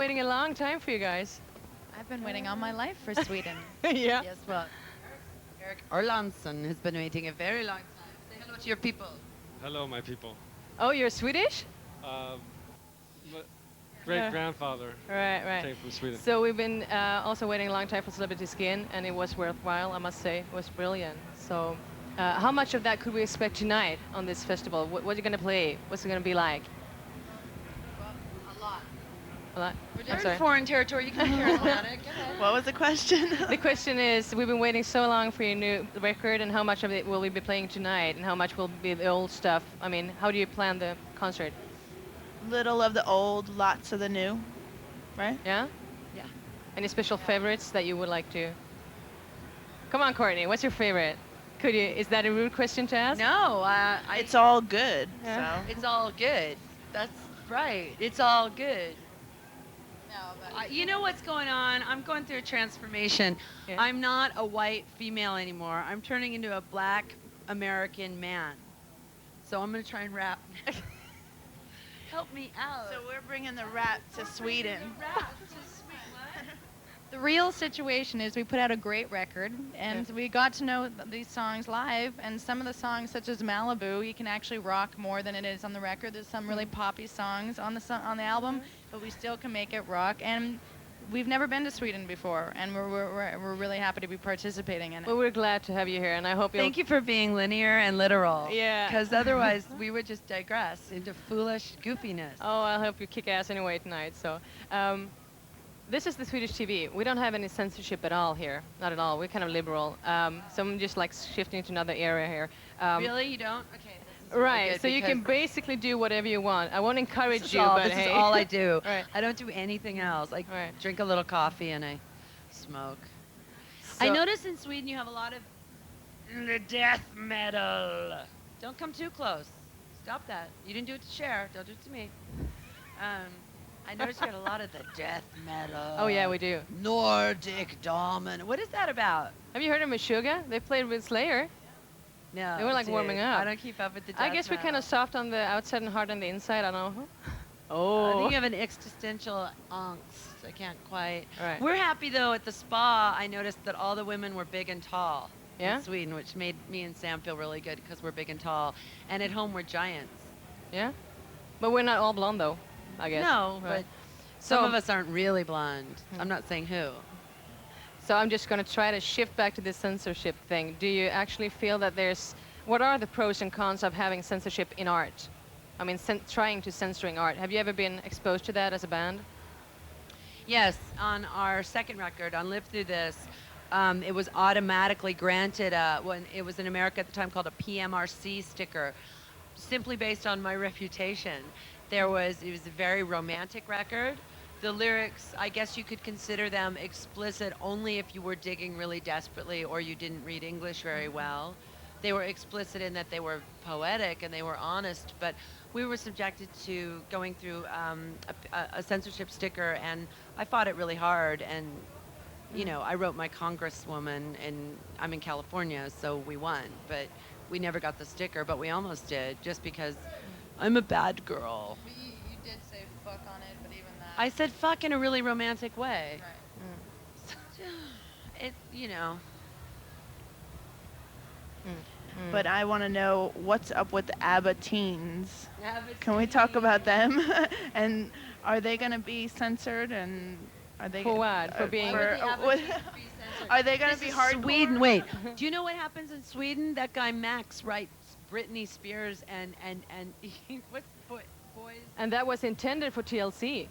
waiting a long time for you guys. I've been waiting all my life for Sweden. Yeah. Yes, well, Eric Erlandsson has been waiting a very long time. Say hello to your people. Hello, my people. Oh, you're Swedish? Um, great grandfather Right, right. came from Sweden. So we've been also waiting a long time for Celebrity Skin, and it was worthwhile, I must say. It was brilliant. So how much of that could we expect tonight on this festival? What are you going to play? What's it going to be like? A lot. A lot? We're I'm sorry. in foreign territory. You can hear about it. Go ahead. What was the question? The question is, we've been waiting so long for your new record, and how much of it will we be playing tonight, and how much will be the old stuff? I mean, how do you plan the concert? Little of the old, lots of the new, right? Yeah? Yeah. Any special favorites that you would like to? Come on, Courtney, what's your favorite? Could you? Is that a rude question to ask? No, It's all good. Yeah. So it's all good. That's right. It's all good. no, but You know what's going on? I'm going through a transformation. Yeah. I'm not a white female anymore. I'm turning into a black American man. So I'm going to try and rap. Help me out. so we're bringing the rap to Sweden. The real situation is we put out a great record, and we got to know these songs live, and some of the songs, such as Malibu, you can actually rock more than it is on the record. There's some really poppy songs on the album, but we still can make it rock. And we've never been to Sweden before, and we're really happy to be participating in it. Well, we're glad to have you here, and I hope you'll... Thank you for being linear and literal. Yeah. Because otherwise we would just digress into foolish goofiness. Oh, I hope you kick ass anyway tonight. So, this is the Swedish TV. We don't have any censorship at all here. Not at all. We're kind of liberal. So I'm just like shifting to another area here. Really? You don't? Okay. This is really Right. good So you can because basically do whatever you want. I won't encourage this is you, all, but this hey. is all I do. Right. I don't do anything else. I Right. drink a little coffee and I smoke. I So- notice in Sweden you have a lot of the death metal. Don't come too close. Stop that. You didn't do it to Cher. Don't do it to me. I noticed you had a lot of the death metal. Oh yeah, we do. Nordic dominant. What is that about? Have you heard of Meshuggah? They played with Slayer. No. They were, like, dude, warming up. I don't keep up with the death I guess we're kind of metal. soft on the outside and hard on the inside. I don't know. I Oh. think you have an existential angst. I can't quite. Right. We're happy though at the spa. I noticed that all the women were big and tall Yeah? in Sweden, which made me and Sam feel really good because we're big and tall. And at home we're giants. Yeah? But we're not all blonde though, I guess. No, Right. but some So- of us aren't really blonde. I'm not saying who. So I'm just going to try to shift back to the censorship thing. Do you actually feel that there's... What are the pros and cons of having censorship in art? I mean, trying to censoring art. Have you ever been exposed to that as a band? Yes, on our second record, on Live Through This, it was automatically granted, when it was in America at the time called a PMRC sticker, simply based on my reputation. It was a very romantic record. The lyrics, I guess you could consider them explicit only if you were digging really desperately or you didn't read English very well. They were explicit in that they were poetic and they were honest, but we were subjected to going through a censorship sticker, and I fought it really hard. And you know, I wrote my congresswoman, and I'm in California, so we won, but we never got the sticker, but we almost did, just because I'm a bad girl. You did say fuck on it, but even that. I said fuck in a really romantic way. Right. It, you know. But I want to know what's up with the ABBA teens. Can we talk about them? And are they going to be censored? And are they For what? For being- Are they going to be hardcore? Sweden. Wait. Do you know what happens in Sweden? That guy Max writes Britney Spears and what's boys? And that was intended for TLC.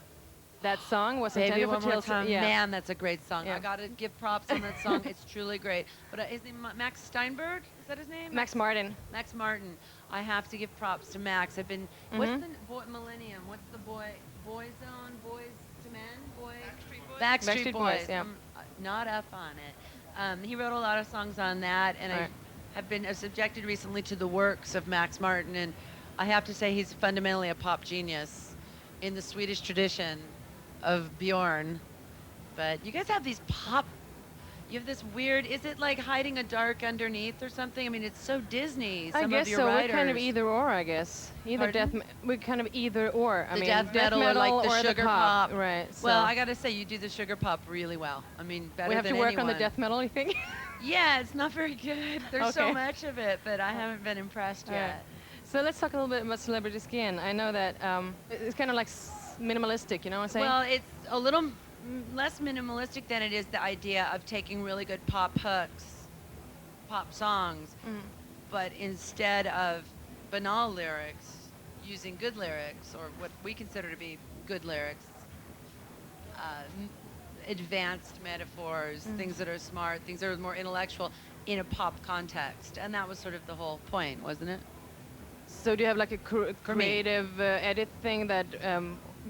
That song was Baby, intended one for more TLC. time. Yeah. Man, that's a great song. Yeah. I gotta give props on that song. It's truly great. But his name Max Steinberg? Is that his name? Max Martin. Max Martin. I have to give props to Max. I've been. What's Mhm. the boy Millennium? What's the boy zone? Boys to men? Backstreet Backstreet Boys, yeah. I'm not up on it. He wrote a lot of songs on that, and Right. I have been subjected recently to the works of Max Martin, and I have to say he's fundamentally a pop genius in the Swedish tradition of Bjorn. But you guys have these pop You have this weird. Is it like hiding a dark underneath or something? I mean, it's so Disney. I Some guess of your so. writers. We're kind of either or, I guess. Either Pardon? we're kind of either or. I The mean, death metal or like the or sugar pop. pop. Right. So Well, I gotta say, you do the sugar pop really well. I mean, better we have than to work anyone. on the death metal, you think? Yeah, it's not very good. There's so Okay. much of it, but I haven't been impressed All right. yet. So let's talk a little bit about Celebrity Skin. I know that it's kind of like minimalistic, you know what I'm saying? Well, it's a little less minimalistic than it is the idea of taking really good pop hooks, pop songs, but instead of banal lyrics, using good lyrics, or what we consider to be good lyrics, advanced metaphors, things that are smart, things that are more intellectual in a pop context. And that was sort of the whole point, wasn't it? So do you have like a For me. creative edit thing that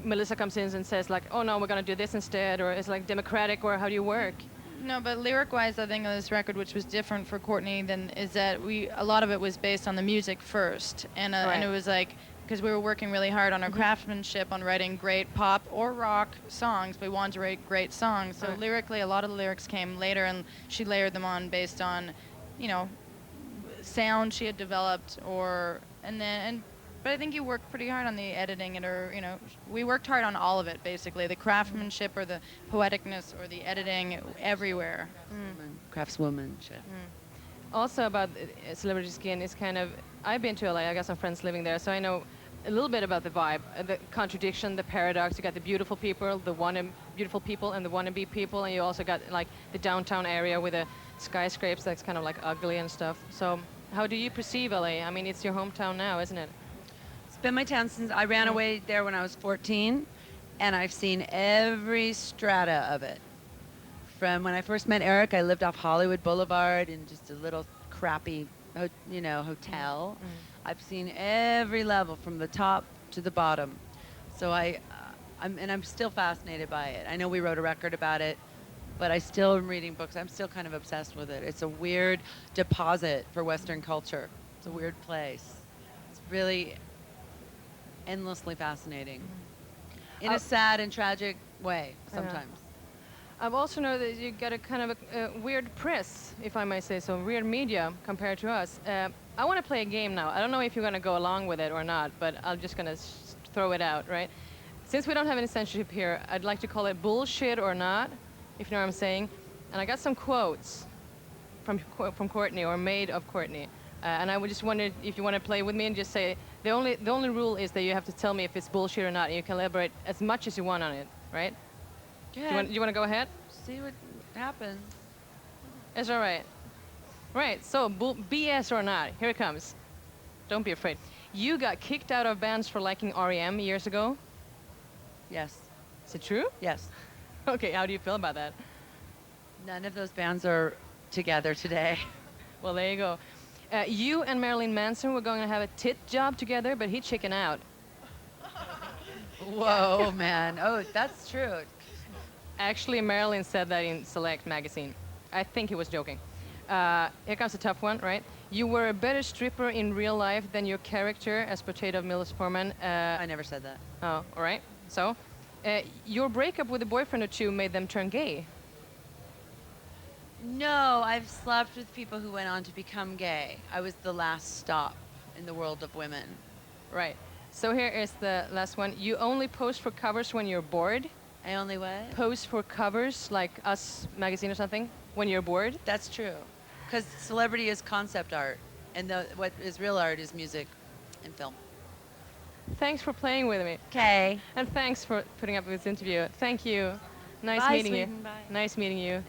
Melissa comes in and says like, oh no, we're gonna do this instead, or it's like democratic, or how do you work? No, but lyric-wise, I think on this record, which was different for Courtney than is that a lot of it was based on the music first, and Right. it was like because we were working really hard on our craftsmanship on writing great pop or rock songs. We wanted to write great songs, so Right. lyrically, a lot of the lyrics came later, and she layered them on based on, sound she had developed, but I think you worked pretty hard on the editing, we worked hard on all of it, basically, the craftsmanship or the poeticness or the editing everywhere. Craftswomanship. Also about Celebrity Skin is kind of, I've been to LA, I got some friends living there, so I know a little bit about the vibe, the contradiction, the paradox. You got the beautiful people, beautiful people and the wannabe people, and you also got like the downtown area with the skyscrapers that's kind of like ugly and stuff. So how do you perceive LA? I mean, it's your hometown now, isn't it? It's been my town since I ran away there when I was 14, and I've seen every strata of it. From when I first met Eric, I lived off Hollywood Boulevard in just a little crappy, hotel. I've seen every level from the top to the bottom. So I'm still fascinated by it. I know we wrote a record about it, but I still am reading books. I'm still kind of obsessed with it. It's a weird deposit for Western culture. It's a weird place. It's really endlessly fascinating in a sad and tragic way sometimes. I've also know that you got a kind of a weird press, if I may say so, weird media compared to us. I want to play a game now. I don't know if you're going to go along with it or not, but I'm just going to throw it out, right? Since we don't have any censorship here, I'd like to call it bullshit or not, if you know what I'm saying. And I got some quotes from Courtney, or made of Courtney. And I would just wonder if you want to play with me and just say, the only rule is that you have to tell me if it's bullshit or not, and you can elaborate as much as you want on it, right? Do you want to go ahead? See what happens. It's all right. Right, so BS or not, here it comes. Don't be afraid. You got kicked out of bands for liking REM years ago. Yes. Is it true? Yes. Okay, how do you feel about that? None of those bands are together today. Well, there you go. You and Marilyn Manson were going to have a tit job together, but he chickened out. Whoa, man. Oh, that's true. Actually, Marilyn said that in Select magazine. I think he was joking. Here comes a tough one, right? You were a better stripper in real life than your character as portrayed of Milos Forman. I never said that. Oh, all right. So, your breakup with a boyfriend or two made them turn gay. No, I've slept with people who went on to become gay. I was the last stop in the world of women. Right. So here is the last one. You only post for covers when you're bored. I only what? Post for covers, like Us magazine or something, when you're bored. That's true. Because celebrity is concept art, and what is real art is music and film. Thanks for playing with me. Okay. And thanks for putting up with this interview. Thank you. Nice Bye, meeting Sweden. you. Bye. Nice meeting you.